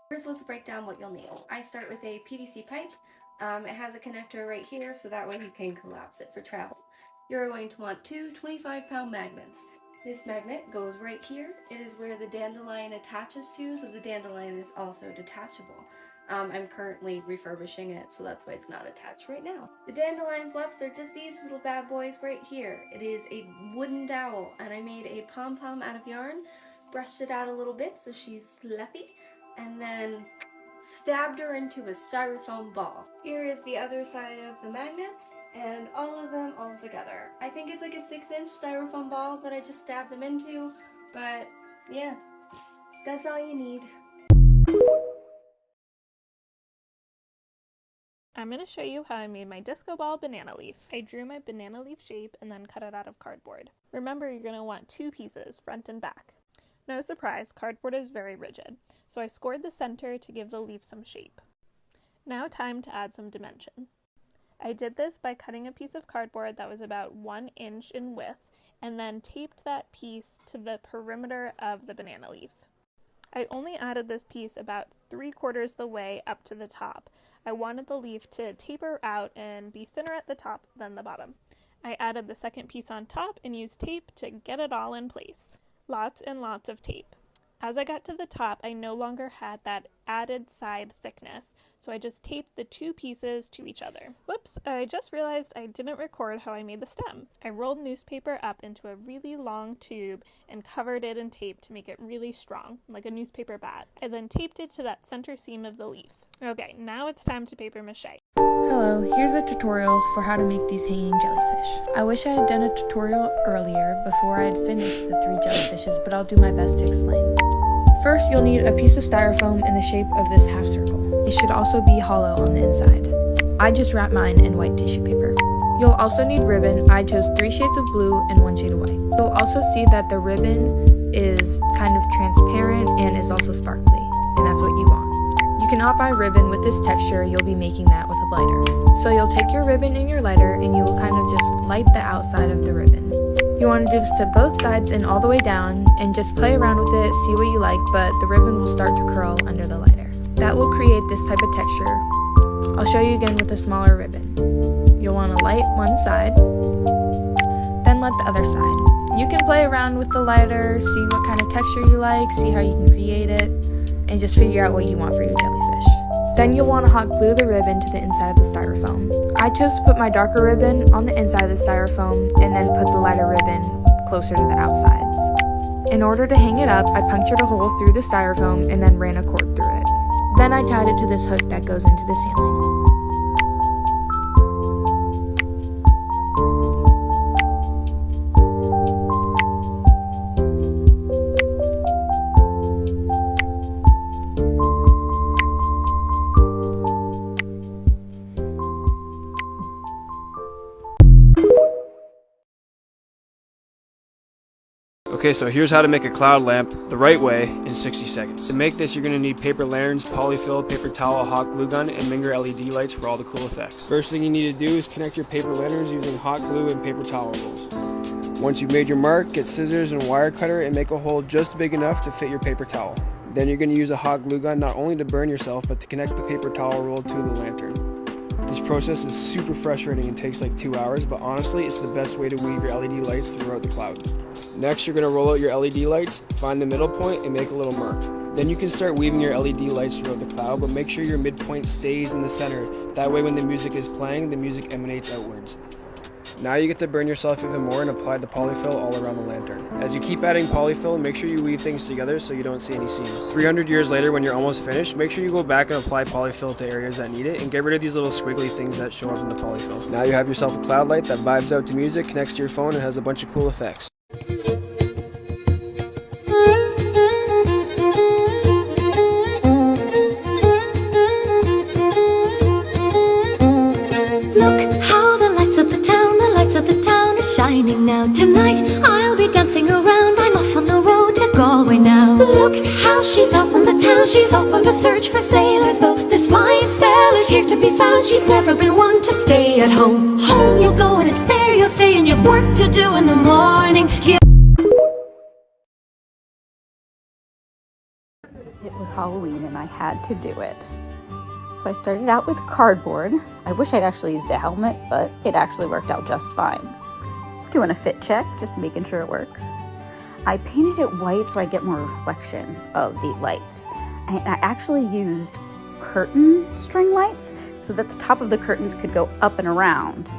First, let's break down what you'll need. I start with a PVC pipe. It has a connector right here, so that way you can collapse it for travel. You're going to want two 25-pound magnets. This magnet goes right here. It is where the dandelion attaches to, so the dandelion is also detachable. I'm currently refurbishing it, so that's why it's not attached right now. The dandelion fluffs are just these little bad boys right here. It is a wooden dowel, and I made a pom-pom out of yarn, brushed it out a little bit so she's fluffy, and then stabbed her into a styrofoam ball. Here is the other side of the magnet, and all of them all together. I think it's like a 6-inch styrofoam ball that I just stabbed them into, but yeah, that's all you need. I'm going to show you how I made my disco ball banana leaf. I drew my banana leaf shape and then cut it out of cardboard. Remember, you're going to want two pieces, front and back. No surprise, cardboard is very rigid, so I scored the center to give the leaf some shape. Now time to add some dimension. I did this by cutting a piece of cardboard that was about 1 inch in width and then taped that piece to the perimeter of the banana leaf. I only added this piece about 3/4 the way up to the top. I wanted the leaf to taper out and be thinner at the top than the bottom. I added the second piece on top and used tape to get it all in place. Lots and lots of tape. As I got to the top, I no longer had that added side thickness, so I just taped the two pieces to each other. Whoops, I just realized I didn't record how I made the stem. I rolled newspaper up into a really long tube and covered it in tape to make it really strong, like a newspaper bat. I then taped it to that center seam of the leaf. Okay, now it's time to paper mache. Hello, here's a tutorial for how to make these hanging jellyfish. I wish I had done a tutorial earlier before I had finished the 3 jellyfishes, but I'll do my best to explain. First, you'll need a piece of styrofoam in the shape of this half circle. It should also be hollow on the inside. I just wrapped mine in white tissue paper. You'll also need ribbon. I chose 3 shades of blue and 1 shade of white. You'll also see that the ribbon is kind of transparent and is also sparkly, and that's what you want. You can opt by ribbon with this texture. You'll be making that with a lighter. So you'll take your ribbon and your lighter and you will kind of just light the outside of the ribbon. You want to do this to both sides and all the way down and just play around with it, see what you like, but the ribbon will start to curl under the lighter. That will create this type of texture. I'll show you again with a smaller ribbon. You'll want to light one side, then light the other side. You can play around with the lighter, see what kind of texture you like, see how you can create it, and just figure out what you want for your jellyfish. Then you'll want to hot glue the ribbon to the inside of the styrofoam. I chose to put my darker ribbon on the inside of the styrofoam and then put the lighter ribbon closer to the outsides. In order to hang it up, I punctured a hole through the styrofoam and then ran a cord through it. Then I tied it to this hook that goes into the ceiling. Okay, so here's how to make a cloud lamp the right way in 60 seconds. To make this, you're going to need paper lanterns, polyfill, paper towel, hot glue gun, and Minger LED lights for all the cool effects. First thing you need to do is connect your paper lanterns using hot glue and paper towel rolls. Once you've made your mark, get scissors and wire cutter and make a hole just big enough to fit your paper towel. Then you're going to use a hot glue gun not only to burn yourself, but to connect the paper towel roll to the lantern. This process is super frustrating and takes like 2 hours, but honestly, it's the best way to weave your LED lights throughout the cloud. Next, you're going to roll out your LED lights, find the middle point, and make a little mark. Then you can start weaving your LED lights throughout the cloud, but make sure your midpoint stays in the center. That way when the music is playing, the music emanates outwards. Now you get to burn yourself even more and apply the polyfill all around the lantern. As you keep adding polyfill, make sure you weave things together so you don't see any seams. 300 years later, when you're almost finished, make sure you go back and apply polyfill to areas that need it and get rid of these little squiggly things that show up in the polyfill. Now you have yourself a cloud light that vibes out to music, connects to your phone, and has a bunch of cool effects. Shining now. Tonight I'll be dancing around. I'm off on the road to Galway now. Look how she's off on the town. She's off on the search for sailors, though there's 5 fellas here to be found. She's never been one to stay at home. Home you'll go and it's there you'll stay, and you've work to do in the morning. It was Halloween and I had to do it. So I started out with cardboard. I wish I'd actually used a helmet, but it actually worked out just fine. Doing a fit check, just making sure it works. I painted it white so I get more reflection of the lights. And I actually used curtain string lights so that the top of the curtains could go up and around.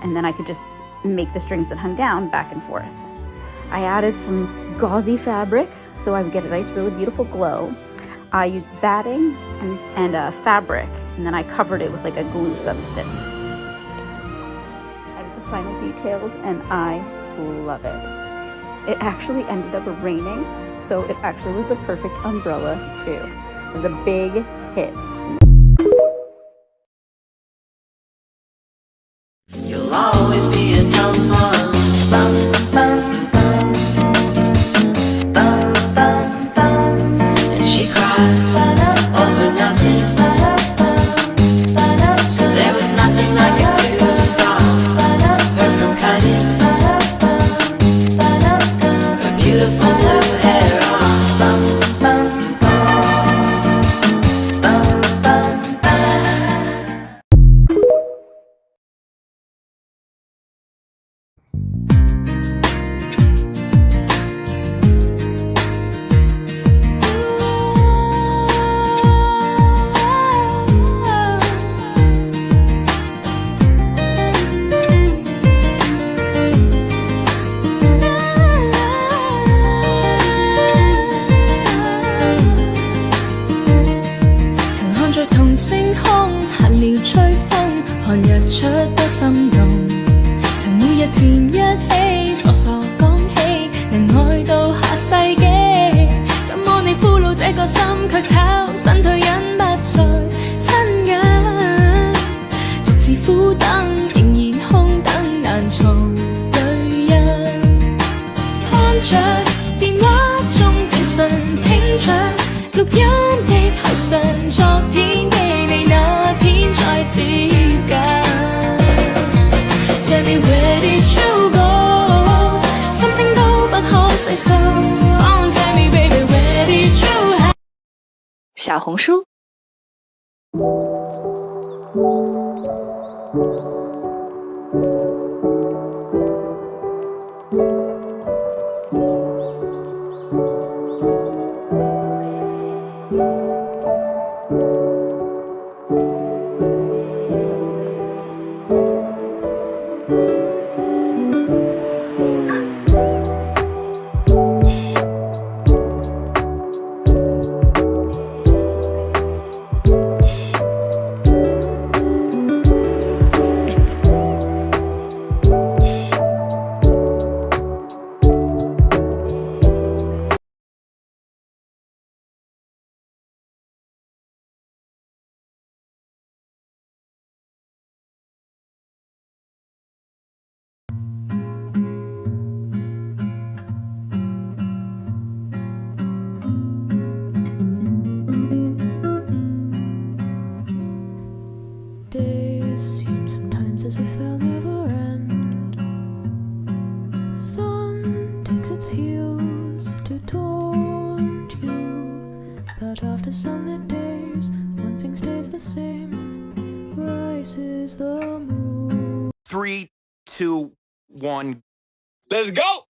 And then I could just make the strings that hung down back and forth. I added some gauzy fabric so I would get a nice, really beautiful glow. I used batting and fabric, and then I covered it with like a glue substance. I did the final details, and I love it. It actually ended up raining, so it actually was a perfect umbrella too. It was a big hit. You'll always be a dumb one. Bum, bum, bum. Bum, bum, bum. And she cried over nothing. So there was nothing I could do to stop her from cutting her beautiful blue hair off. Bum, bum, bum. Bum, bum, bum. Tell me where did you go? Something都不可細數。Oh, tell me baby where did you hide? 小红书。As if they'll never end. Sun takes its heels to taunt you, but after sunlit days, one thing stays the same. Rises the moon. 3, 2, 1. Let's go!